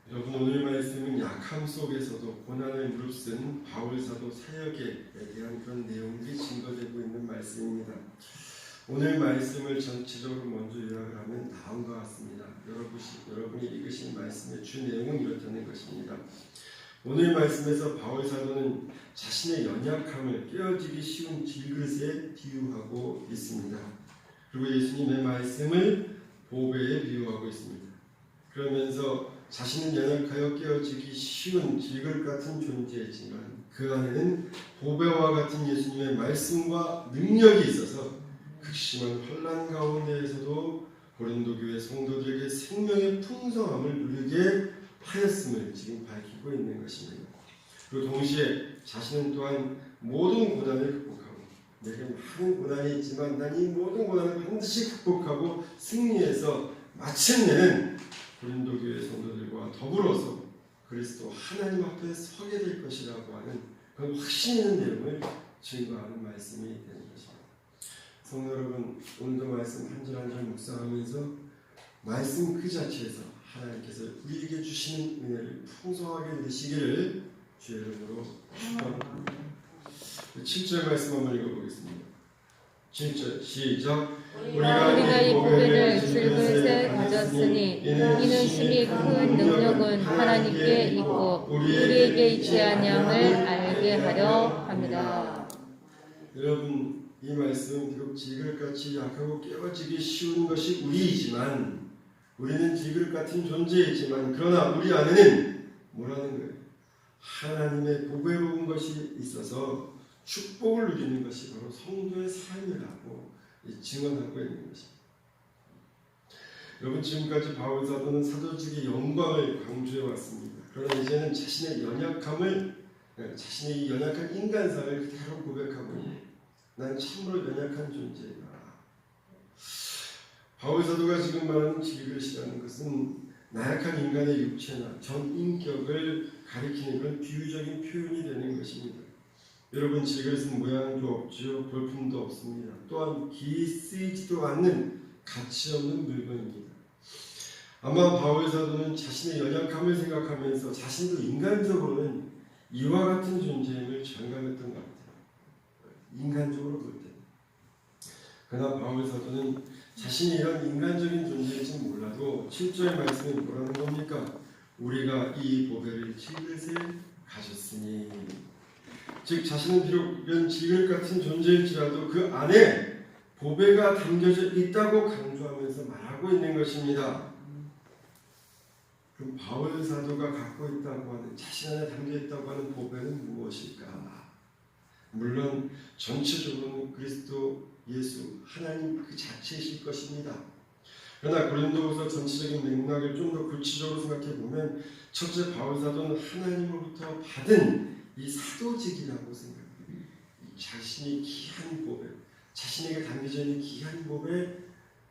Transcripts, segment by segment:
여러분, 오늘 말씀은 약함 속에서도 고난을 무릅쓴 바울 사도 사역에 대한 그런 내용들이 증거되고 있는 말씀입니다. 오늘 말씀을 전체적으로 먼저 요약을 하면 다음과 같습니다. 여러분이 읽으신 말씀의 주 내용은 이렇다는 것입니다. 오늘 말씀에서 바울 사도는 자신의 연약함을 깨어지기 쉬운 질그릇에 비유하고 있습니다. 그리고 예수님의 말씀을 보배에 비유하고 있습니다. 그러면서 자신은 연약하여 깨어지기 쉬운 질그릇 같은 존재이지만 그 안에는 보배와 같은 예수님의 말씀과 능력이 있어서 극심한 혼란 가운데에서도 고린도 교회 성도들에게 생명의 풍성함을 누리게 하였음을 지금 밝히고 있는 것입니다. 그리고 동시에 자신은 또한 모든 고난을 극복하고 내게 많은 고난이 있지만 난 이 모든 고난을 반드시 극복하고 승리해서 마침내는 고린도 교회 성도들과 더불어서 그리스도 하나님 앞에 서게 될 것이라고 하는 그런 확신 있는 내용을 증거하는 말씀이 되는 것입니다. 성도 여러분, 오늘도 말씀 한 절 한 절 묵상하면서 말씀 그 자체에서 하나님께서 우리에게 주시는 은혜를 풍성하게 누리시기를 주의 이름으로 축원합니다. 7절 말씀 한번 읽어보겠습니다. 7절 시작. 우리가 이 보배를 질그릇에 가졌으니 이는 심히 큰 능력은 하나님께 있고 우리에게 있지 아니함을 알게 하려 합니다. 여러분, 이 말씀은 비록 질그릇같이 약하고 깨어지기 쉬운 것이 우리이지만 우리는 질그릇 같은 존재이지만 그러나 우리 안에는 뭐라는 거예요? 하나님의 보배로운 것이 있어서 축복을 누리는 것이 바로 성도의 삶이라고 증언하고 있는 것입니다. 여러분, 지금까지 바울 사도는 사도직의 영광을 강조해 왔습니다. 그러나 이제는 자신의 자신의 연약한 인간상을 그대로 고백하고 있는, 난 참으로 연약한 존재이다. 바울 사도가 지금 말하는 질그릇이라는 것은 나약한 인간의 육체나 전 인격을 가리키는 그런 비유적인 표현이 되는 것입니다. 여러분, 질그릇은 모양도 없죠. 볼품도 없습니다. 또한 쓰이지도 않는 가치 없는 물건입니다. 아마 바울 사도는 자신의 연약함을 생각하면서 자신도 인간적으로는 이와 같은 존재임을 장담했던 것 같아요. 인간적으로 볼 때. 그러나 바울 사도는 자신이 이런 인간적인 존재일지 몰라도 7절 말씀이 뭐라는 겁니까? 우리가 이 보배를 질그릇에 가졌으니, 즉 자신은 비록 이런 질그릇 같은 존재일지라도 그 안에 보배가 담겨져 있다고 강조하면서 말하고 있는 것입니다. 그럼 바울 사도가 갖고 있다고 하는, 자신 안에 담겨 있다고 하는 보배는 무엇일까? 물론 전체적으로는 그리스도 예수 하나님 그 자체이실 것입니다. 그러나 고린도후서 전체적인 맥락을 좀 더 구체적으로 생각해 보면 첫째, 바울 사도는 하나님으로부터 받은 이 사도직이라고 생각합니다. 자신이 귀한 보배, 자신에게 담겨져 있는 귀한 보배,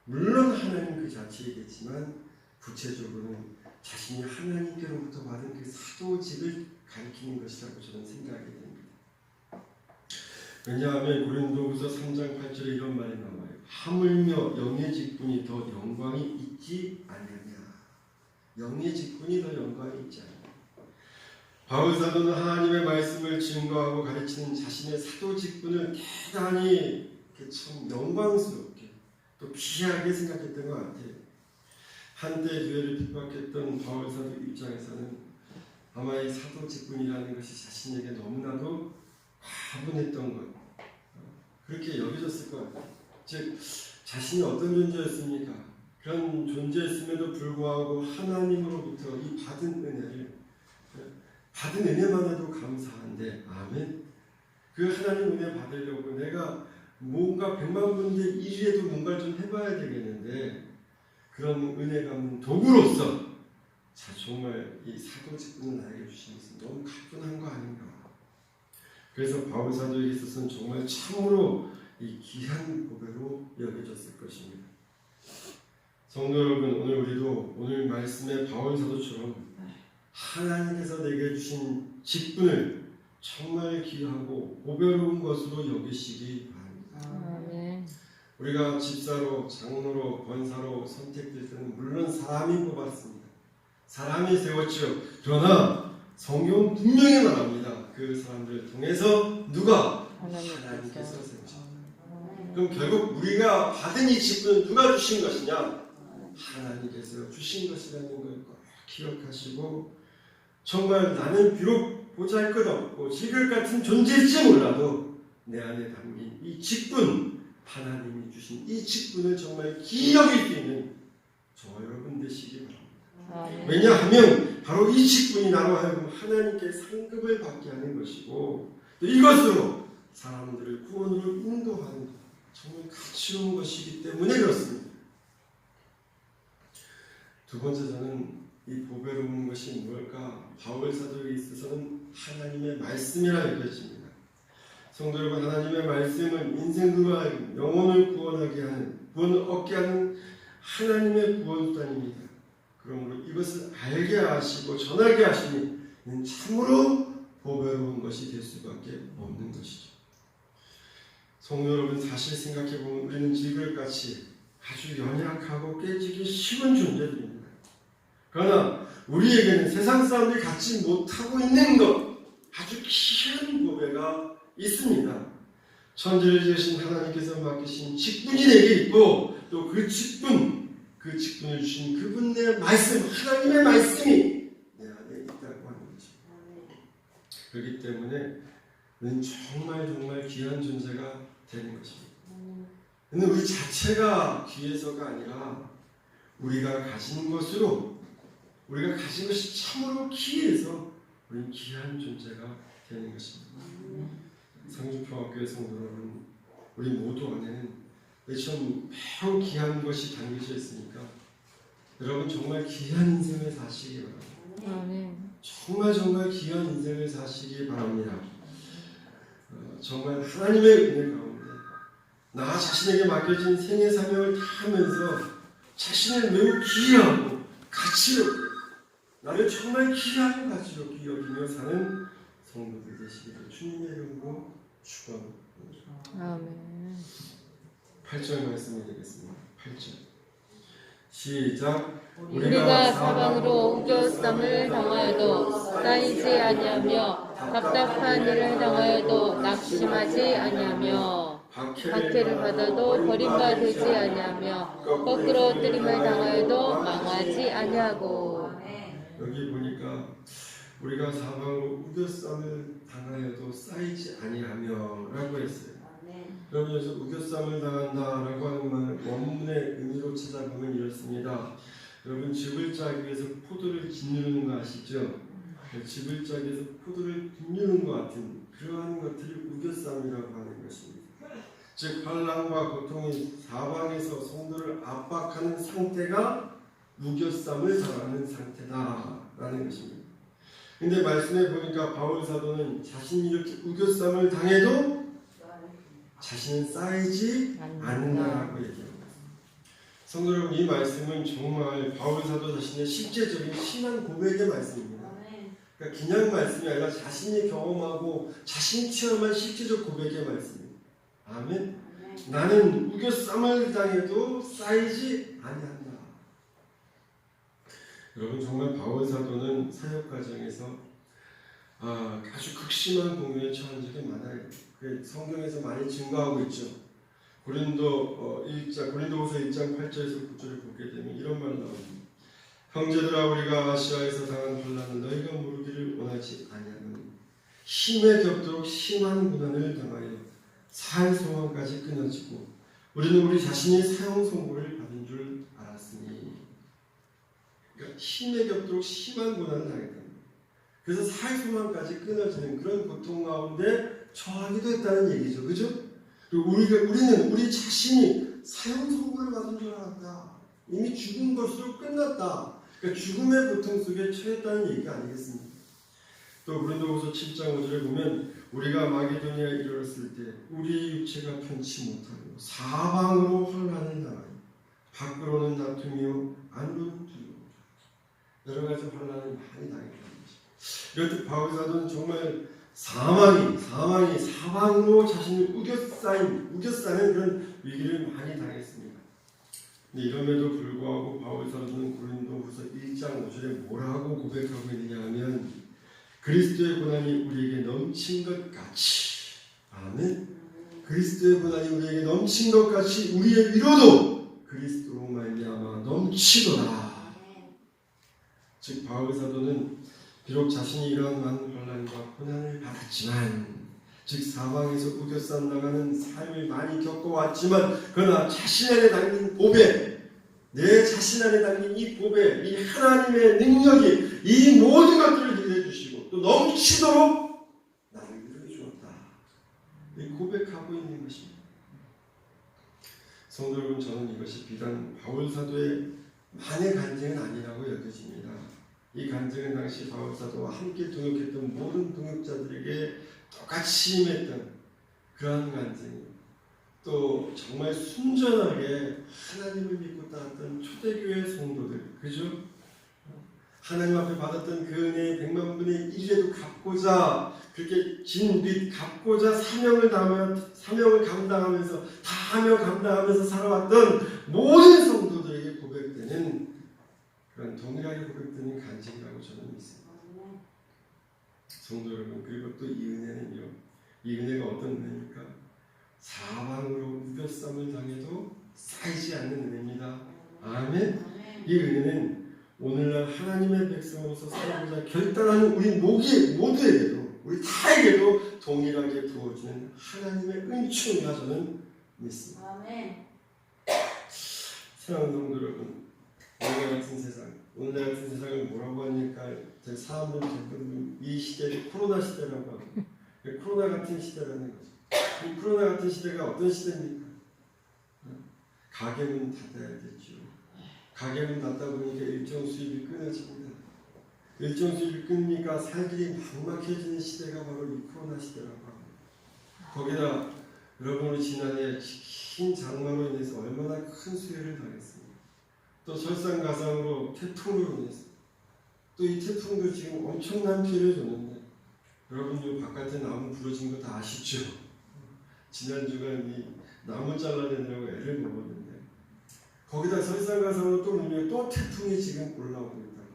물론 하나님 그 자체이겠지만 구체적으로는 자신이 하나님께로부터 받은 그 사도직을 가리키는 것이라고 저는 생각이 됩니다. 왜냐하면 고린도후서 3장 8절에 이런 말이 나와요. 하물며 영의 직분이 더 영광이 있지 않느냐. 영의 직분이 더 영광이 있지 않느냐. 바울 사도는 하나님의 말씀을 증거하고 가르치는 자신의 사도 직분을 대단히 참 영광스럽게 또 귀하게 생각했던 것 같아요. 한때 교회를 핍박했던 바울 사도 입장에서는 아마 이 사도 직분이라는 것이 자신에게 너무나도 과분했던 것, 그렇게 여겨졌을 것 같아요. 즉 자신이 어떤 존재였습니까? 그런 존재였음에도 불구하고 하나님으로부터 이 받은 은혜만 해도 감사한데, 아멘. 그 하나님 은혜 받으려고 내가 뭔가 100만 분의 1이라도 뭔가를 좀 해봐야 되겠는데, 그런 은혜 갚는 도구로서 정말 이 사도 직분을 나에게 주신 것은 너무 가뿐한 거 아닌가. 그래서 바울 사도에게 있어서는 정말 참으로 이 귀한 보배로 여겨졌을 것입니다. 성도 여러분, 오늘 우리도 오늘 말씀의 바울 사도처럼 하나님께서 내게 주신 직분을 정말 귀하고 보배로운 것으로 여기시기 바랍니다. 우리가 집사로, 장로로, 권사로 선택될 때는 물론 사람이 뽑았습니다. 사람이 세웠죠. 그러나 성경 분명히 말합니다. 그 사람들을 통해서 누가? 하나님께서 세우셨다. 그럼 결국 우리가 받은 이 직분은 누가 주신 것이냐? 하나님께서 주신 것이라는 걸 꼭 기억하시고, 정말 나는 비록 보잘것없고 지글 같은 존재일지 몰라도 내 안에 담긴 이 직분, 하나님이 주신 이 직분을 정말 기억할 수 있는 저와 여러분 되시기 바랍니다. 왜냐하면 바로 이 직분이 나로 하여금 하나님께 상급을 받게 하는 것이고, 또 이것으로 사람들을 구원으로 인도하는 정말 가치로운 것이기 때문에 그렇습니다. 두 번째, 저는 이 보배로운 것이 무엇일까? 바울 사도에 있어서는 하나님의 말씀이라 여겨집니다. 성도 여러분, 하나님의 말씀은 인생으로 하여금 영혼을 구원하게 하는, 구원을 얻게 하는 하나님의 구원수단입니다. 그러므로 이것을 알게 하시고 전하게 하시니 참으로 보배로운 것이 될 수밖에 없는 것이죠. 성도 여러분, 사실 생각해보면 우리는 지글같이 아주 연약하고 깨지기 쉬운 존재들입니다. 그러나 우리에게는 세상 사람들이 갖지 못하고 있는 것, 아주 귀한 보배가 있습니다. 천지를 지으신 하나님께서 맡기신 직분이 내게 있고, 또 그 직분을 주신 그분의 말씀, 하나님의 말씀이 내 안에 있다고 하는 것입니다. 그렇기 때문에 우리는 정말 귀한 존재가 되는 것입니다. 근데 우리 자체가 귀해서가 아니라 우리가 가진 것으로, 우리가 가진 것이 참으로 귀해서 우리는 귀한 존재가 되는 것입니다. 상주평화교회 성도 여러분, 우리 모두 안에는 참 매우 귀한 것이 담겨져 있으니까 여러분 정말 귀한 인생을 사시기 바랍니다. 정말 귀한 인생을 사시기 바랍니다. 정말 하나님의 은혜 가운데 나 자신에게 맡겨진 생애 사명을 다하면서 자신을 매우 귀하고 가치롭게, 나를 정말 귀하고 가치롭게 여기며 사는 성도들 되시기를 주님의 이름으로 축원합니다. 아멘. 8절 말씀을 드리겠습니다. 8절 시작. 우리가 사방으로 우겨쌈을 당하여도 쌓이지 아니하며 답답한 일을 당하여도 낙심하지 아니하며 박해를 받아도 버림받지 아니하며 거꾸로 뜨림을 당하여도 망하지 아니하고. 여기 보니까 우리가 사방으로 우겨쌈을 당하여도 쌓이지 아니하며 라고 했어요. 여러분, 여기서 우겨쌈을 당한다라고 하는 말 원문의 의미로 찾아보면 이렇습니다. 여러분, 즙을 짜기 위해서 포도를 짓누르는 거 아시죠? 즙을 짜기 위해서 포도를 짓누르는 것 같은 그러한 것들을 우겨쌈이라고 하는 것입니다. 즉 환난과 고통이 사방에서 성도를 압박하는 상태가 우겨쌈을 당하는 상태다라는 것입니다. 근데 말씀해 보니까 바울 사도는 자신이 이렇게 우겨쌈을 당해도 자신은 쌓이지 않는다라고 얘기합니다. 성도 여러분, 이 말씀은 정말 바울 사도 자신의 실제적인 신앙 고백의 말씀입니다. 그러니까 그냥 말씀이 아니라 자신이 경험하고 자신이 체험한 실제적 고백의 말씀입니다. 아멘. 나는 우겨쌈을 당해도 쌓이지 아니한다. 여러분, 정말 바울 사도는 사역 과정에서 아주 극심한 공경에 처한 적이 많아요. 성경에서 많이 증거하고 있죠. 고린도후서 1장 8절에서 9절을 보게 되면 이런 말 나옵니다. 형제들아, 우리가 아시아에서 당한 환난을 너희가 모르기를 원하지 아니하노니 힘에 겹도록 심한 고난을 당하여 살 소망까지 끊어지고 우리는 우리 자신이 사형 선고를 받은 줄 알았으니. 그러니까 힘에 겹도록 심한 고난을 당했다. 그래서 살 소망까지 끊어지는 그런 고통 가운데 처하기도 했다는 얘기죠. 그죠? 그리고 우리는 우리 자신이 사형 선고를 받은 줄 알았다. 이미 죽은 것으로 끝났다. 그러니까 죽음의 고통 속에 처했다는 얘기가 아니겠습니까? 또 고린도후서 7장 5절에 보면 우리가 마게도니아에 이르렀을 때 우리 육체가 편치 못하고 사방으로 환난을 당하여 밖으로는 다툼이요 안으로는 두려워. 여러 가지 환난을 많이 당했다. 이럴 때 바울 사도는 정말 사방이 사방으로 자신을 우겨싸는 그런 위기를 많이 당했습니다. 근데 이럼에도 불구하고 바울 사도는 고린도후서 1장 5절에 뭐라고 고백하고 있느냐 하면 그리스도의 고난이 우리에게 넘친 것 같이, 아멘. 그리스도의 고난이 우리에게 넘친 것 같이 우리의 위로도 그리스도로 말미암아 넘치도다. 즉 바울 사도는 비록 자신이 이러한 많은 환난과 고난을 받았지만, 즉 사방에서 우겨싸 나가는 삶을 많이 겪어왔지만, 그러나 자신 안에 담긴 복에, 내 자신 안에 담긴 이 복에, 이 하나님의 능력이 이 모든 것들을 일해 주시고 또 넘치도록 나를 위로해 주었다. 이 고백하고 있는 것입니다. 성도 여러분, 저는 이것이 비단 바울 사도의 만의 간증은 아니라고 여겨집니다. 이 간증은 당시 바울 사도와 함께 동역했던 모든 동역자들에게 똑같이 임했던 그러한 간증이에요. 또 정말 순전하게 하나님을 믿고 따랐던 초대교회 성도들, 그죠? 하나님 앞에 받았던 그 은혜의 100만 분의 1이라도 갚고자, 그렇게 진 빚 갚고자 사명을 감당하면서 다 하며 감당하면서 살아왔던 모든 성도들에게 고백되는 그런 동일하게 고백되는 간증이라고 저는 믿습니다. 성도 여러분, 그리고 또 이 은혜는요, 이 은혜가 어떤 은혜입니까? 사방으로 우겨쌈을 당해도 쌓이지 않는 은혜입니다. 아멘. 이 은혜는 오늘날 하나님의 백성으로서 살고자 결단하는 우리 모두에게도, 우리 다에게도 동일하게 부어주는 하나님의 은총이라 저는 믿습니다. 아멘. 사랑하는 성도 여러분, 오늘날 같은 세상을 뭐라고 하니까 사람들이 대부분 이 시대를 코로나 시대라고 하고, 코로나 같은 시대라는 거죠. 이 코로나 같은 시대가 어떤 시대입니까? 가게문 닫아야겠죠. 가게문 닫다 보니까 일정 수입이 끊어집니다. 일정 수입이 끊으니까 살 길이 막막해지는 시대가 바로 이 코로나 시대라고 합니다. 거기다 여러분이 지난해 긴 장마로 인해서 얼마나 큰 수해를 당했습니다. 또 설상가상으로 태풍으로 인해서 또 이 태풍도 지금 엄청난 피해를 줬는데, 여러분 이 바깥에 나무 부러진 거 다 아시죠? 지난주간 이 나무 잘라내느라고 애를 먹었는데, 거기다 설상가상으로 또 태풍이 지금 올라오고 있다고.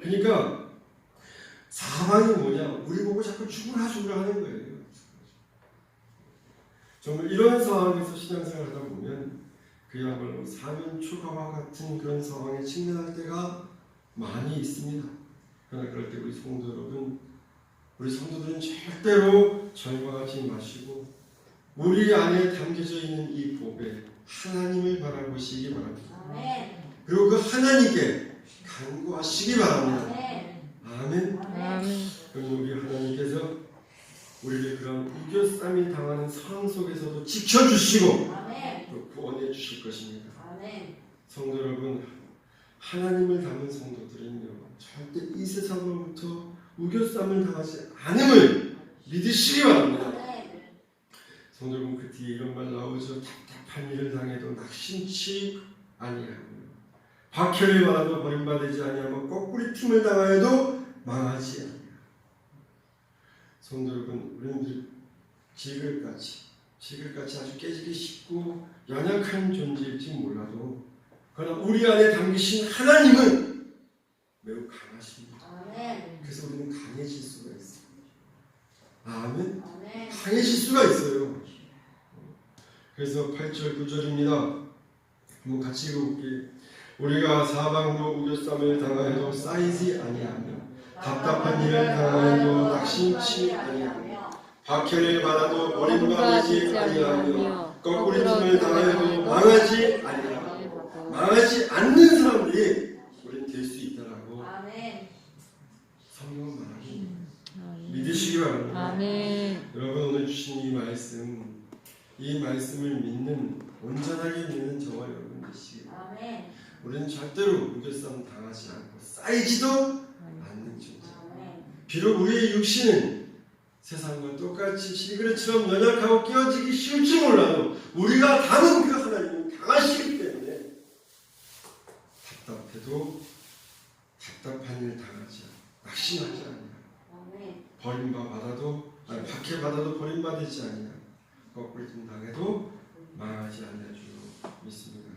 그러니까 사방이 뭐냐, 우리 보고 자꾸 죽으라 하는 거예요. 정말 이런 상황에서 신앙생활 하다 보면 그야말로 사면 초가와 같은 그런 상황에 직면할 때가 많이 있습니다. 그러나 그럴 때 우리 성도들은 절대로 절망하지 마시고 우리 안에 담겨져 있는 이 복에 하나님을 바라보시기 바랍니다. 아멘. 그리고 그 하나님께 간구하시기 바랍니다. 아멘. 아멘. 그럼 우리 하나님께서 우리를 그런 우겨쌈이 당하는 상황 속에서도 지켜주시고 아멘. 또 구원해 주실 것입니다. 아멘. 성도 여러분, 하나님을 닮은 성도들은요, 절대 이 세상으로부터 우겨쌈을 당하지 않음을 믿으시기 바랍니다. 아멘. 성도 여러분, 그 뒤에 이런 말 나오죠. 답답한 일을 당해도 낙심치 아니하며, 박해를 받아도 버림받지 아니하며, 거꾸리 틈을 당하여도 망하지 아니하며. 성도 여러분, 우리는 지글같이 아주 깨지기 쉽고 연약한 존재일지 몰라도, 그러나 우리 안에 담기신 하나님은 매우 강하십니다. 아멘. 그래서 우리는 강해질 수가 있습니다. 아멘. 아멘. 강해질 수가 있어요. 그래서 8절 9절입니다. 한번 같이 읽어볼게요. 우리가 사방으로 우겨쌈을 당하여도 쌓이지 아니하며, 답답한 일을 당하여도 낙심치 아니하며, 박해를 받아도 버림받지 아니하며, 거꾸리 틈을 당하여도 망하지 아니하며, 망하지 않는 사람들이 우리는 될 수 있다라고 아멘. 성경은 말하고 있습니다. 믿으시기 바랍니다. 아멘. 여러분, 오늘 주신 이 말씀을 믿는, 온전하게 믿는 저와 여러분 되시기 바랍니다. 아멘. 우리는 절대로 우겨쌈 당하지 않고 쌓이지도 않는 존재. 아멘. 비록 우리의 육신은 세상과 똑같이 시그레처럼 연약하고 깨어지기 쉬울지 몰라도 우리가 다른 그 하나님은 강하시기 때문에 답답해도 답답한 일 당하지 않고 낙심하지 아니하고, 아멘. 박해받아도 버림받지 아니하고, 거꾸리 틈 당해도 망하지 아니할 줄로 믿습니다.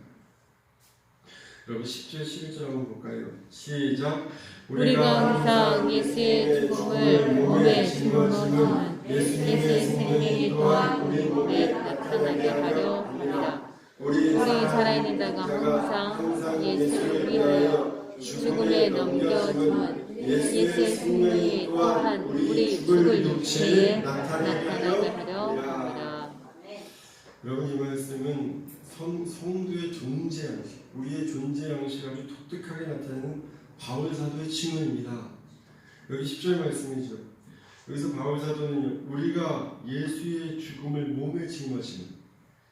여러분 10절 11절 한번 볼까요? 시작. 우리가 항상 예수의 죽음을 몸에 짊어지는 예수의 생명이 또한 우리 몸에 나타나게 하려 합니다. 우리 살아있는 자가 항상 예수를 위하여 죽음에 넘겨주는 예수의 생명이 또한 우리 죽을 육체에 나타나게 하려 합니다. 여러분 이 말씀은 성도의 존재 양식, 우리의 존재 양식을 아주 독특하게 나타내는 바울 사도의 증언입니다. 여기 10절 말씀이죠. 여기서 바울 사도는 우리가 예수의 죽음을 몸에 짊어지는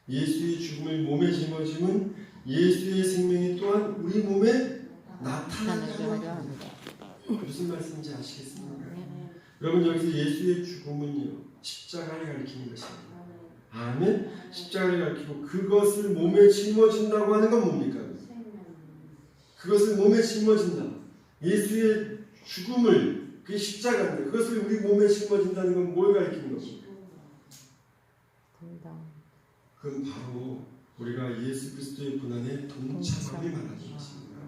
예수의 죽음을 몸에 짊어지면 예수의 생명이 또한 우리 몸에 나타나게 하려 합니다. 무슨 말씀인지 아시겠습니까? 여러분 여기서 예수의 죽음은요 십자가를 가리키는 것입니다. 아멘. 십자가를 가리키고 그것을 몸에 짊어진다고 하는 건 뭡니까? 그것을 몸에 짊어진다. 예수의 죽음을 그 십자가인데 그것을 우리 몸에 짊어진다는 건 뭘 가리키는 것입니까? 그건 바로 우리가 예수 그리스도의 고난에 동참함을 말하는 것입니다.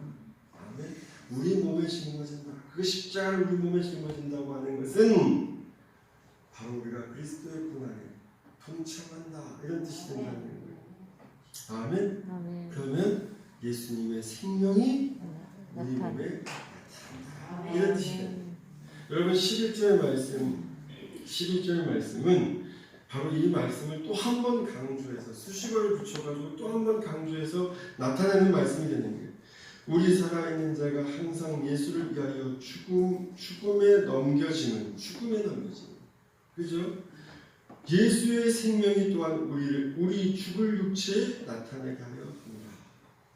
아멘. 우리 몸에 짊어진다. 그 십자가를 우리 몸에 짊어진다고 하는 것은 바로 우리가 그리스도의 고난에 동참한다 이런 뜻이 된다는 거예요. 아멘. 아멘. 그러면 예수님의 생명이 우리 몸에 나타난다 이런 뜻이에요. 여러분 11절 말씀은 바로 이 말씀을 또 한 번 강조해서 수식어를 붙여가지고 또 한 번 강조해서 나타내는 말씀이 되는 거예요. 우리 살아있는 자가 항상 예수를 위하여 죽음에 넘겨지는 그죠? 예수의 생명이 또한 우리 죽을 육체에 나타나게 하려 합니다.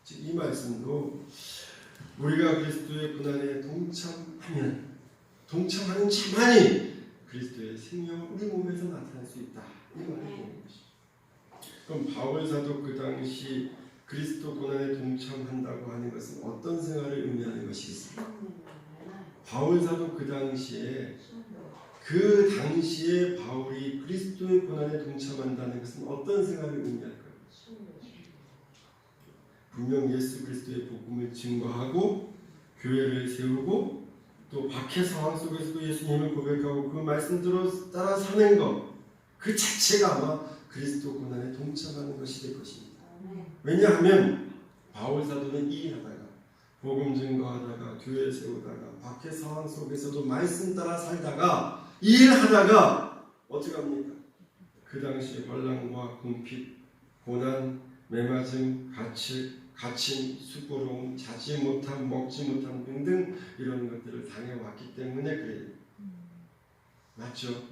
즉 이 말씀도 우리가 그리스도의 고난에 동참하는 자만이 그리스도의 생명을 우리 몸에서 나타낼 수 있다. 이 말이 되는 것이죠. 그럼 바울 사도 그 당시 그리스도 고난에 동참한다고 하는 것은 어떤 생활을 의미하는 것이겠습니까? 바울 사도 그 당시에 바울이 그리스도의 고난에 동참한다는 것은 어떤 생활을 의미할까요? 분명 예수 그리스도의 복음을 증거하고 교회를 세우고 또 박해 상황 속에서도 예수님을 고백하고 그 말씀대로 따라 사는 것 그 자체가 아마 그리스도 고난에 동참하는 것이 될 것입니다. 왜냐하면 바울 사도는 일하다가 복음 증거하다가 교회 세우다가 박해 상황 속에서도 말씀 따라 살다가 일하다가 어떻게 합니까? 그 당시 환난과 궁핍, 고난, 매맞음, 갇힘, 수고로움, 자지 못함, 먹지 못함 등등 이런 것들을 당해왔기 때문에 그래요. 맞죠?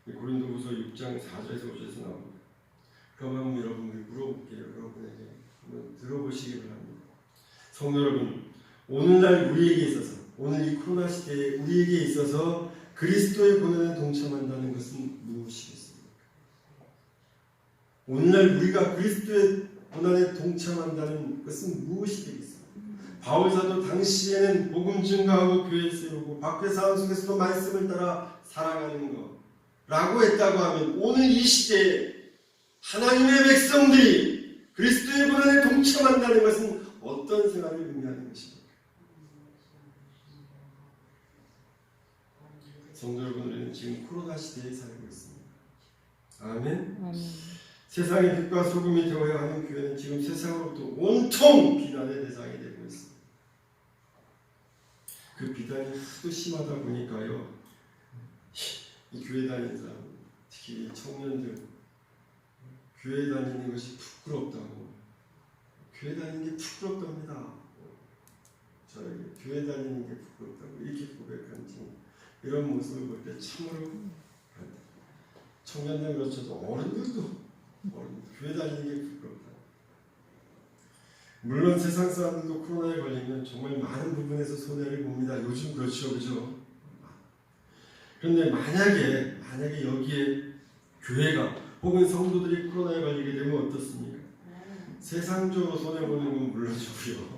고린도후서 6장 4절에서 5절에서 나옵니다. 그럼 한번 여러분들 물어볼게요. 여러분에게 한번 들어보시기 바랍니다. 성도 여러분, 오늘날 우리에게 있어서 오늘 이 코로나 시대에 우리에게 있어서 그리스도의 고난에 동참한다는 것은 무엇이겠습니까? 오늘날 우리가 그리스도의 고난에 동참한다는 것은 무엇이 되겠습니까? 바울 사도 당시에는 복음 증거하고 교회 세우고 박해 상황 속에서도 말씀을 따라 살아가는 것라고 했다고 하면 오늘 이 시대에 하나님의 백성들이 그리스도의 고난에 동참한다는 것은 어떤 생활을 의미하는 것입니까? 성도 여러분, 우리는 지금 코로나 시대에 살고 있습니다. 아멘. 세상의 빛과 소금이 되어야 하는 교회는 지금 세상으로부터 온통 비난의 대상이 되고 있습니다. 그 비난이 하도 심하다 보니까요, 이 교회 다니는 사람, 특히 청년들, 교회 다니는 것이 부끄럽다고, 교회 다니는 게 부끄럽답니다. 저에게 교회 다니는 게 부끄럽다고 이렇게 고백한지 이런 모습을 볼 때 참으로 청년들 그렇죠. 어른들도 교회 다니는 게 부끄럽다. 물론 세상 사람들도 코로나에 걸리면 정말 많은 부분에서 손해를 봅니다. 요즘 그렇죠, 그죠? 그런데 만약에 여기에 교회가 혹은 성도들이 코로나에 걸리게 되면 어떻습니까? 세상적으로 손해보는 건 물론이고요.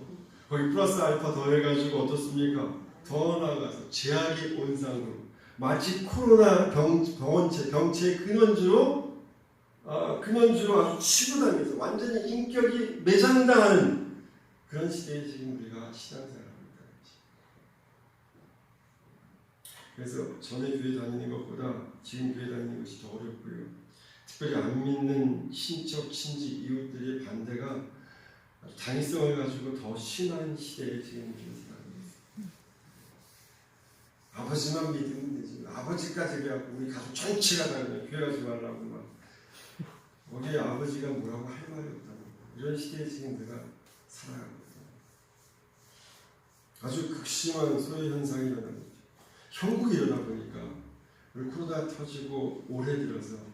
거기 플러스 알파 더해가지고 어떻습니까? 더 나아가서 제약이 온상으로 마치 코로나 병체의 근원주로 아주 치부당해서 완전히 인격이 매장당하는 그런 시대에 지금 우리가 신앙생활하고 있다는 거지. 그래서 전에 교회 다니는 것보다 지금 교회 다니는 것이 더 어렵고요. 특별히 안 믿는 친척, 친지, 이웃들의 반대가 당위성을 가지고 더 심한 시대에 지금 우리가 살아가고 있습니다. 아버지만 믿으면 되지. 아버지까지 해갖고 우리 가족 전체가 다 그냥 교회 가지 말라고 막 거기에 아버지가 뭐라고 할 말이 없다는 거예요. 이런 시대에 지금 우리가 살아가고 있어요. 아주 극심한 소외 현상이 일어나고 있죠. 형국이 일어나 보니까 우리 코로나 터지고 올해 들어서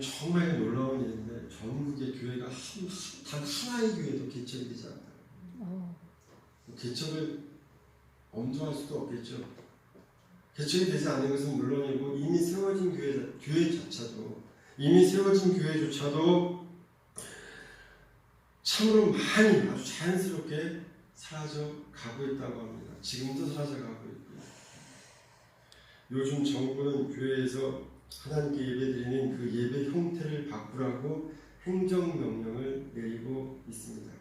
정말 놀라운 일인데 전국의 교회가 단 하나의 교회도 개척이 되지 않다. 개척을 엄두할 수도 없겠죠. 개척이 되지 않는 것은 물론이고 이미 세워진 교회조차도 참으로 많이 아주 자연스럽게 사라져 가고 있다고 합니다. 지금도 사라져 가고 있고요. 요즘 정부는 교회에서 하나님께 예배드리는 그 예배 형태를 바꾸라고 행정명령을 내리고 있습니다.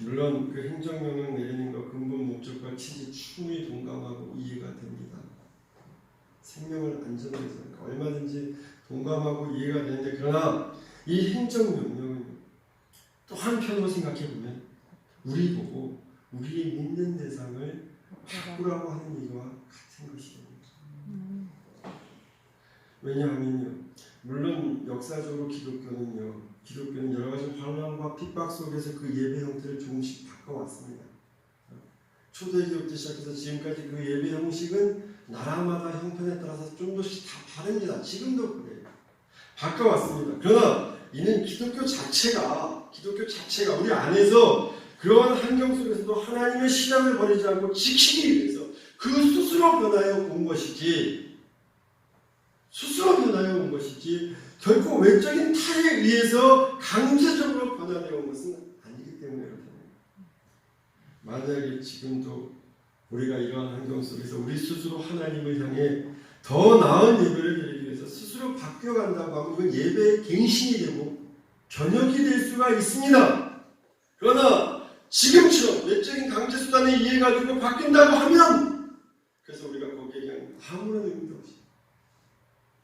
물론 그 행정명령 내리는 것 근본 목적과 취지 충분히 동감하고 이해가 됩니다. 생명을 안전하게 생각하니까 얼마든지 동감하고 이해가 되는데 그러나 이 행정명령은 또 한편으로 생각해보면 우리 보고 우리 믿는 대상을 바꾸라고 하는 일과 같은 것입니다. 왜냐하면요, 물론 역사적으로 기독교는 여러 가지 환난과 핍박 속에서 그 예배 형태를 조금씩 바꿔왔습니다. 초대기부터 시작해서 지금까지 그 예배 형식은 나라마다 형편에 따라서 좀씩 다 다릅니다. 지금도 그래요. 바꿔왔습니다. 그러나 이는 기독교 자체가 우리 안에서 그러한 환경 속에서도 하나님의 신앙을 버리지 않고 지키기 위해서 그 스스로 변하여 온 것이지 결코 외적인 타에 의해서 강제적으로 변화되어 온 것은 아니기 때문에 그렇습니다. 만약에 지금도 우리가 이러한 환경 속에서 우리 스스로 하나님을 향해 더 나은 예배를 드리기 위해서 스스로 바뀌어간다고 하면 이건 예배의 갱신이 되고 변혁이 될 수가 있습니다. 그러나 지금처럼 외적인 강제수단에 의해 가지고 바뀐다고 하면 그래서 우리가 거기에 그냥 아무런 의미도 없이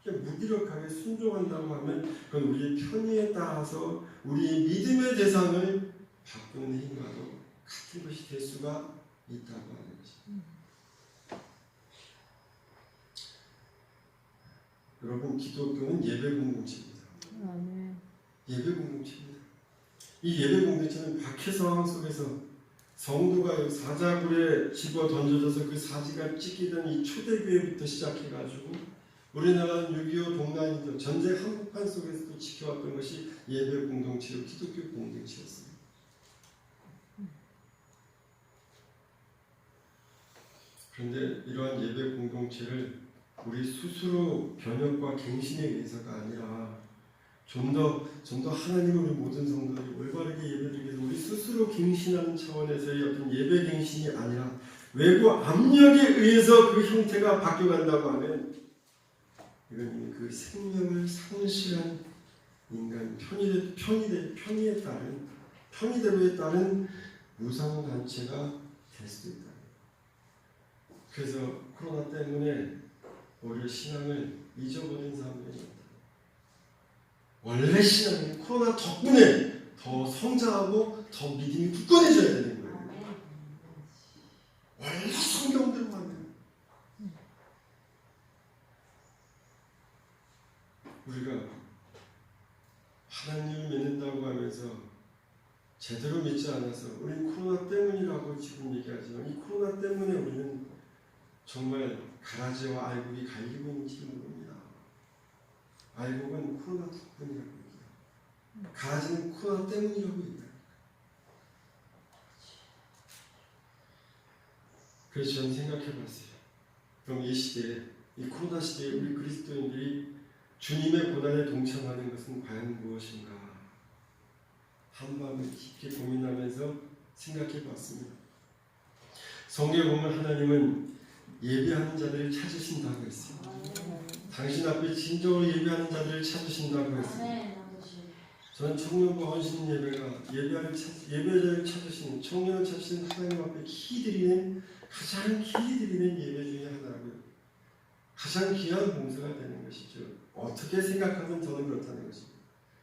그냥 무기력하게 순종한다고 하면 그건 우리의 편의에 따라서 우리의 믿음의 대상을 바꾸는 힘과도 같은 것이 될 수가 있다고 하는 것입니다. 여러분, 기독교는 예배 공동체입니다. 예배 공동체입니다. 이 예배 공동체는 박해 상황 속에서 성도가 사자굴에 집어 던져져서 그 사지가 찢기던 이 초대교회부터 시작해가지고 우리나라는 6.25 동란이든 전쟁 한복판 속에서도 지켜왔던 것이 예배 공동체요, 기독교 공동체였습니다. 그런데 이러한 예배 공동체를 우리 스스로 변혁과 갱신에 의해서가 아니라 좀 더 하나님을 우리 모든 성도들이 올바르게 예배드리기 위해서 우리 스스로 갱신하는 차원에서의 어떤 예배 갱신이 아니라 외부 압력에 의해서 그 형태가 바뀌어간다고 하면 이건 그 생명을 상실한 인간 편의대로에 따른 무상단체가 될 수도 있다. 그래서 코로나 때문에 오히려 신앙을 잊어버린 사람들이 많다. 원래 신앙은 코로나 덕분에 더 성장하고 더 믿음이 굳건해져야 되는 거예요. 원래 성경대로 하면 우리가 하나님을 믿는다고 하면서 제대로 믿지 않아서 우리는 코로나 때문이라고 지금 얘기하지만 이 코로나 때문에 우리는 정말 가라지와 알곡이 갈리고 있는지도 모릅니다. 알곡은 코로나 덕분이라고 얘기해요. 가라지는 코로나 때문이라고 얘기해요. 그래서 저는 생각해봤어요. 그럼 이 시대에, 이 코로나 시대에 우리 그리스도인들이 주님의 고난에 동참하는 것은 과연 무엇인가? 한밤을 깊게 고민하면서 생각해봤습니다. 성경에 보면 하나님은 예배하는 자들을 찾으신다고 했어요. 당신 앞에 진정으로 예배하는 자들을 찾으신다고 했어요. 저는 청년부 헌신 예배가 예배자를 찾으시는 청년을 찾으시는 하나님 앞에 가장 기드리는 예배 중에 하나고요. 가장 귀한 봉사가 되는 것이죠. 어떻게 생각하면 저는 그렇다는 것입니다.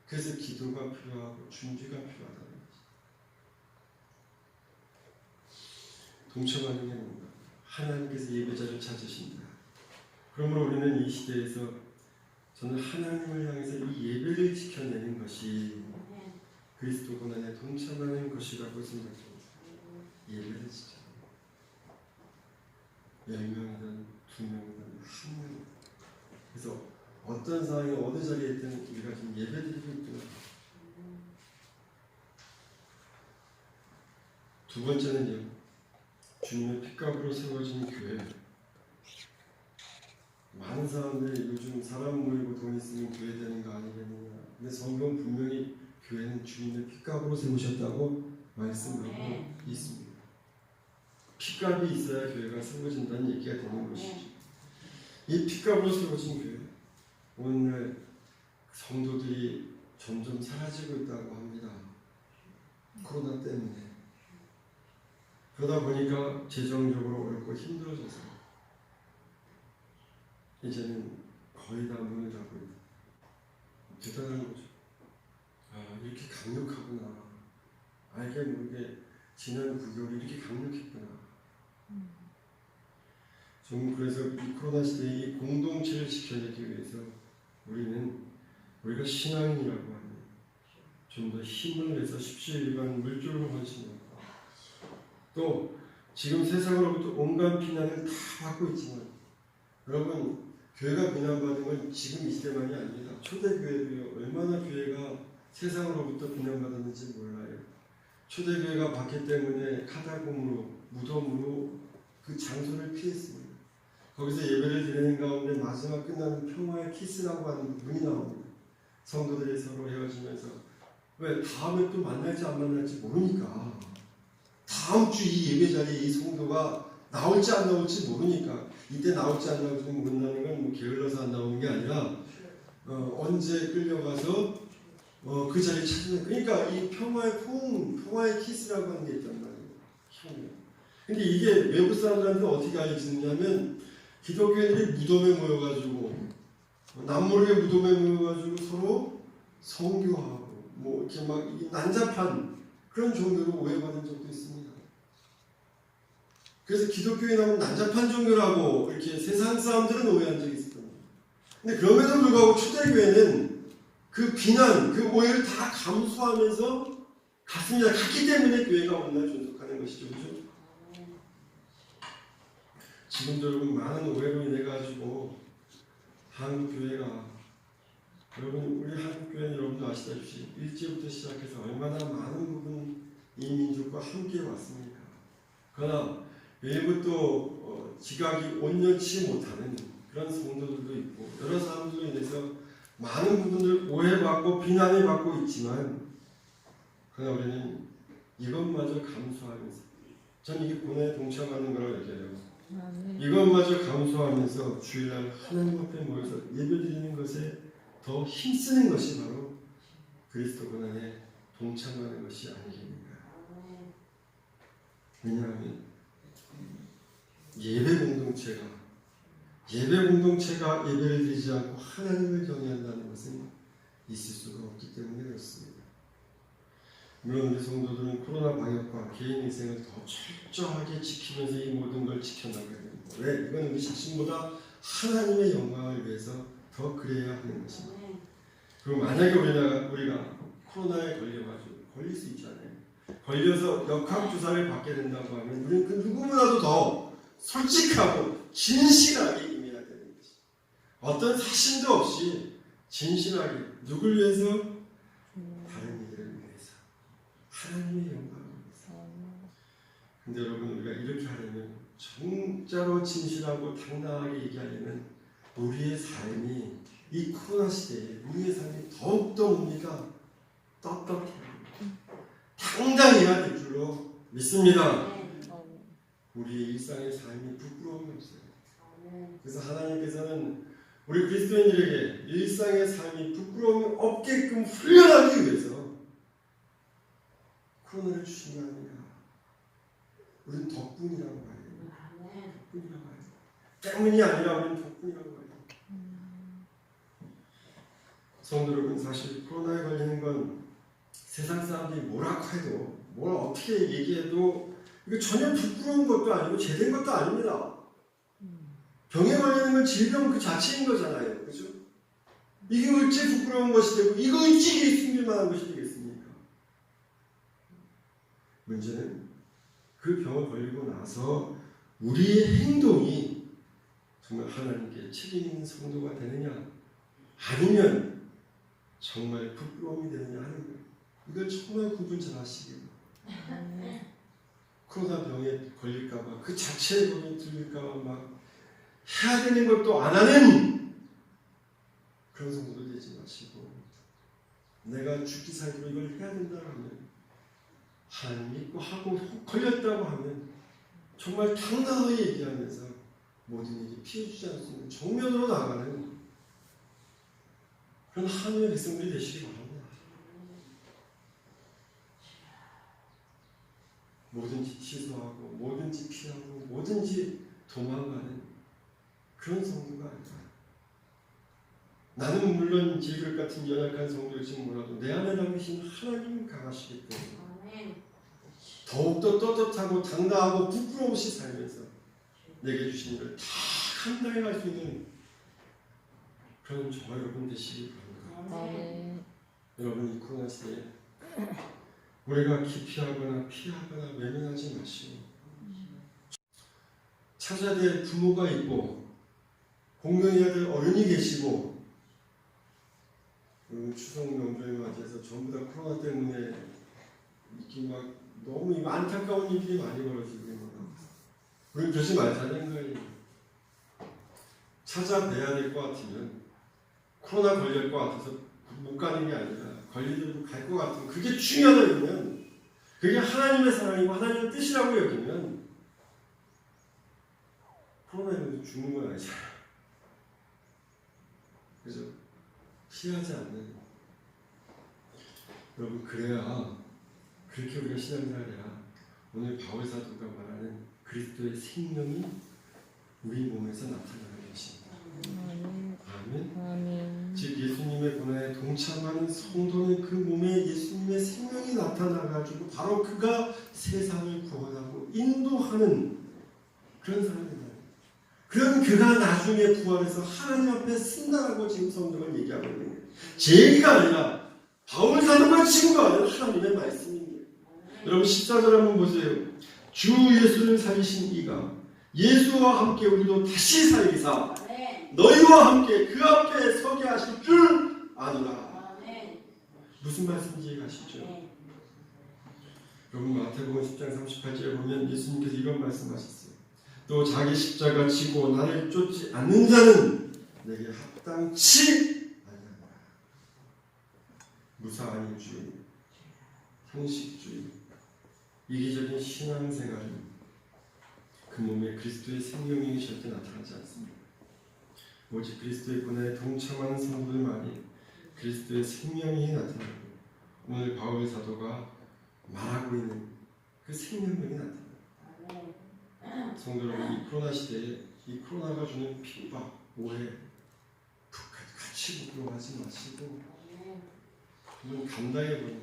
그래서 기도가 필요하고 준비가 필요하다는 것입니다. 동참하는 게 뭔가? 하나님께서 예배자를 찾으신다. 그러므로 우리는 이 시대에서 저는 하나님을 향해서 이 예배를 지켜내는 것이 그리스도 고난에 동참하는 것이라고 생각합니다. 예배를 지켜. 10명이든 2명이든 1명. 그래서 어떤 상황에 어느 자리에 있든 우리가 지금 예배드리고 있구나. 두 번째는요. 주님의 핏값으로 세워진 교회. 많은 사람들이 요즘 사람 모이고 돈 있으면 교회 되는 거 아니겠느냐. 근데 성경 분명히 교회는 주님의 핏값으로 세우셨다고 말씀하고 있습니다. 핏값이 있어야 교회가 세워진다는 얘기가 되는 것이죠. 이 핏값으로 세워진 교회, 오늘날 성도들이 점점 사라지고 있다고 합니다. 코로나 때문에. 그러다 보니까 재정적으로 어렵고 힘들어져서 이제는 거의 다 문을 닫고 있다. 대단한 거죠. 아, 이렇게 강력하구나. 알게 모르게 지난 9개월이 이렇게 강력했구나. 좀 그래서 이 코로나 시대에 이 공동체를 지켜내기 위해서 우리가 신앙인이라고 하는 좀 더 힘을 내서 십시일반 물줄을 헌신하고 또 지금 세상으로부터 온갖 비난을 다 받고 있지만 여러분 교회가 비난받은 건 지금 이 시대만이 아닙니다. 초대교회도요. 얼마나 교회가 세상으로부터 비난받았는지 몰라요. 초대교회가 받기 때문에 카타콤으로 무덤으로 그 장소를 피했습니다. 거기서 예배를 드리는 가운데 마지막 끝나는 평화의 키스라고 하는 문이 나옵니다. 성도들이 서로 헤어지면서 왜 다음에 또 만날지 안 만날지 모르니까 다음 주 이 예배 자리에 이 성도가 나올지 안 나올지 모르니까 이때 나올지 안 나올지 모른다는 건 뭐 게을러서 안 나오는 게 아니라 언제 끌려가서 그 자리에 찾는 그러니까 이 평화의 키스라고 하는 게 있단 말이에요. 근데 이게 외국 사람들한테 어떻게 알려지느냐면 기독교인들이 무덤에 모여가지고 남모르게 무덤에 모여가지고 서로 성교하고 뭐 이렇게 막 난잡한 그런 종교로 오해받은 적도 있습니다. 그래서 기독교인 하면 난잡한 종교라고 이렇게 세상 사람들은 오해한 적이 있을 겁니다. 근데 그럼에도 불구하고 초대교회는 그 비난, 그 오해를 다 감수하면서 갔습니다. 갔기 때문에 교회가 오늘날 존속하는 것이죠. 그렇죠? 지금도 여러분 많은 오해로 인해 가지고 한국 교회가 여러분 우리 한국 교회는 여러분도 아시다시피 일제부터 시작해서 얼마나 많은 부분 이 민족과 함께 왔습니까? 그러나 외부 또 지각이 온전치 못하는 그런 성도들도 있고 여러 사람들로 인해서 많은 부분들 오해받고 비난을 받고 있지만 그러나 우리는 이것마저 감수하면서 전 이게 고난에 동참하는 거라고 얘기해요. 이것마저 감수하면서 주일날 하나님 앞에 모여서 예배드리는 것에 더 힘쓰는 것이 바로 그리스도 고난에 동참하는 것이 아니겠는가. 왜냐하면 예배 공동체가 예배를 드리지 않고 하나님을 경외한다는 것은 있을 수가 없기 때문에 그렇습니다. 물론 우리 성도들은 코로나 방역과 개인 위생을 더 철저하게 지키면서 이 모든 걸 지켜나가야 됩니다. 왜? 이건 우리 자신보다 하나님의 영광을 위해서 더 그래야 하는 것입니다. 그리고 만약에 우리가 코로나에 걸릴 수 있잖아요. 걸려서 역학주사를 받게 된다고 하면 우리는 그 누구보다도 더 솔직하고 진실하게 임해야 되는 것입니다. 어떤 사심도 없이 진실하게 누굴 위해서? 다른 이들을 위해서. 하나님의 영광을 위해서. 근데 여러분 우리가 이렇게 하려면 진짜로 진실하고 당당하게 얘기하려면 우리의 삶이 이 코로나 시대에 우리의 삶이 더욱더 뭡니까? 떳떳해야 당당해야 될 줄로 믿습니다. 우리의 일상의 삶이 부끄러움이 없어요. 그래서 하나님께서는 우리 그리스도인들에게 일상의 삶이 부끄러움이 없게끔 훈련하기 위해서 코로나를 주신 게 아니라 우리는 덕분이라고 봐야 돼요. 덕분이라고 봐야 돼요. 때문이 아니라 우리는 덕분이라고 봐야 돼요. 성도 여러분, 사실 코로나에 걸리는 건 세상 사람들이 뭐라고 해도 뭘 어떻게 얘기해도 이거 전혀 부끄러운 것도 아니고 죄된 것도 아닙니다. 병에 걸리는 건 질병 그 자체인 거잖아요. 그죠? 이게 어찌 부끄러운 것이 되고 이거 어찌 숨길 만한 것이 되겠습니까? 문제는 그 병을 걸리고 나서 우리의 행동이 정말 하나님께 책임 있는 성도가 되느냐 아니면 정말 부끄러움이 되느냐 하는 거예요. 이걸 정말 구분 잘 하시기 바랍니다. 코로나 병에 걸릴까봐 그 자체의 병에 들릴까봐 막 해야 되는 것도 안 하는 그런 성도도 되지 마시고 내가 죽기 살기로 이걸 해야 된다고 하면 하나님 믿고 하고 혹 걸렸다고 하면 정말 당당하게 얘기하면서 모든 일이 피해주지 않을 수 있는 정면으로 나가는 그런 하나님의 백성들이 되시기 바랍니다. 뭐든지 취소하고 뭐든지 피하고 뭐든지 도망가는 그런 성도가 아니라 나는 물론 질그릇 같은 연약한 성도일지 몰라도 내 안에 남으신 하나님 강하시기 때문에 더욱더 떳떳하고 당당하고 부끄러움 없이 살면서 내게 주신 일을 다 감당해 갈 수 있는 그런 저와 여러분 되시기 바랍니다. 여러분 이 코로나 시대에 우리가 기피하거나 피하거나 외면하지 마시고 찾아야 될 부모가 있고 공경해야 될 어른이 계시고 추석 명절을 맞이해서 전부 다 코로나 때문에 이렇게 막 너무 안타까운 일들이 많이 벌어지고 있는 것 같아요. 우리는 그러지 말자는 거예요. 찾아뵈야 될 것 같으면 코로나 걸릴 것 같아서 못 가는 게 아니라 걸리려고 갈 것 같으면 그게 중요하다 그러면 그게 하나님의 사랑이고 하나님의 뜻이라고 여기면 코로나에 죽는 건 아니잖아요. 그죠? 피하지 않는 여러분 그래야 그렇게 우리가 신앙생활해야 오늘 바울 사도가 말하는 그리스도의 생명이 우리 몸에서 나타나는 것입니다. 아멘. 즉 예수님의 고난에 동참하는 성도는 그 몸에 예수님의 생명이 나타나가지고 바로 그가 세상을 구원하고 인도하는 그런 사람입니다. 그럼 그가 나중에 부활해서 하나님 앞에 쓴다라고 지금 성경은 얘기하고 있는 거예요. 제 얘기가 아니라 바울 사도가 친구가 아니라 하나님의 말씀입니다. 여러분 14절 한번 보세요. 주 예수를 살리신 이가 예수와 함께 우리도 다시 살리사 너희와 함께 그 앞에 서게 하실 줄 아노라. 무슨 말씀인지 이해가시죠? 여러분 마태복음 10장 38절에 보면 예수님께서 이런 말씀하셨어요. 또 자기 십자가 지고 나를 쫓지 않는 자는 내게 합당치 아니하노라. 무사한주의, 형식주의, 이기적인 신앙생활은 그 몸에 그리스도의 생명이 절대 나타나지 않습니다. 오직 그리스도의 고난에 동참하는 성도들만이 그리스도의 생명이 나타나고 오늘 바울 사도가 말하고 있는 그 생명력이 나타납니다. 성도 여러분, 이 코로나 시대에 이 코로나가 주는 핍박, 오해 같이 부끄러워하지 마시고 그건 감당해보는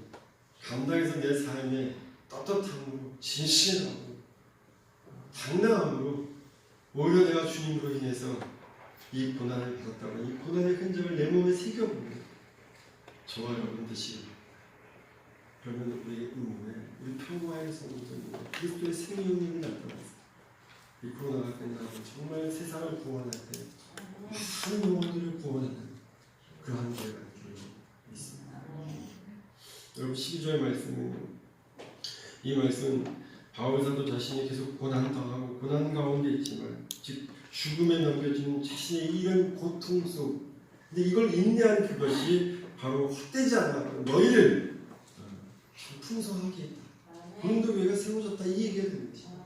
감당해서 내 삶에 떳떳함으로 진실하고 당당함으로 오히려 내가 주님으로 인해서 이 고난을 받았다고 이 고난의 흔적을 내 몸에 새겨보는 저와 여러분 되시기 그러면 우리 몸에 우리 평화의 성도들 그리스도의 생명력이 나타났습니다. 이 코로나가 끝나고 정말 세상을 구원할 때 많은 영혼들을 구원하는 그러한 기회가 되기를 믿습니다. 여러분 12절 말씀은 이 말씀은 바울 사도 자신이 계속 고난당하고 고난 가운데 있지만 즉 죽음에 넘겨지는 자신의 이런 고통 속 근데 이걸 인내한 그것이 바로 헛되지 않아 너희를 풍성하게 했다. 고린도 교회가 세워졌다 이 얘기가 되는 것입니다.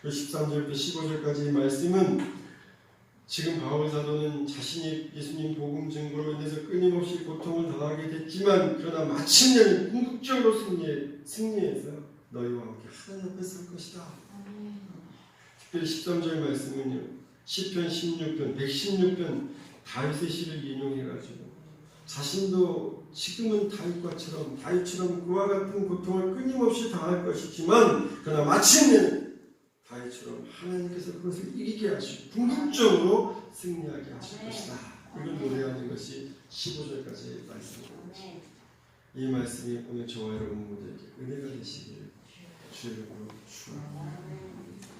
13절부터 15절까지 말씀은 지금 바울 사도는 자신이 예수님 복음 증거로 인해서 끊임없이 고통을 당하게 됐지만 그러나 마침내 궁극적으로 승리해서 너희와 함께 하나님 앞에 설 것이다. 특별히 13절 말씀은요. 시편 16편, 116편 다윗의 시를 인용해가지고 자신도 지금은 다윗처럼 그와 같은 고통을 끊임없이 당할 것이지만 그러나 마침내 다윗처럼 하나님께서 그것을 이기게 하시고 궁극적으로 승리하게 하실 것이다. 이걸 노래하는 것이 15절까지의 말씀입니다. 이 말씀이 오늘 저와 여러분 모두에게 은혜가 되시기를 주의 이름으로 축원합니다.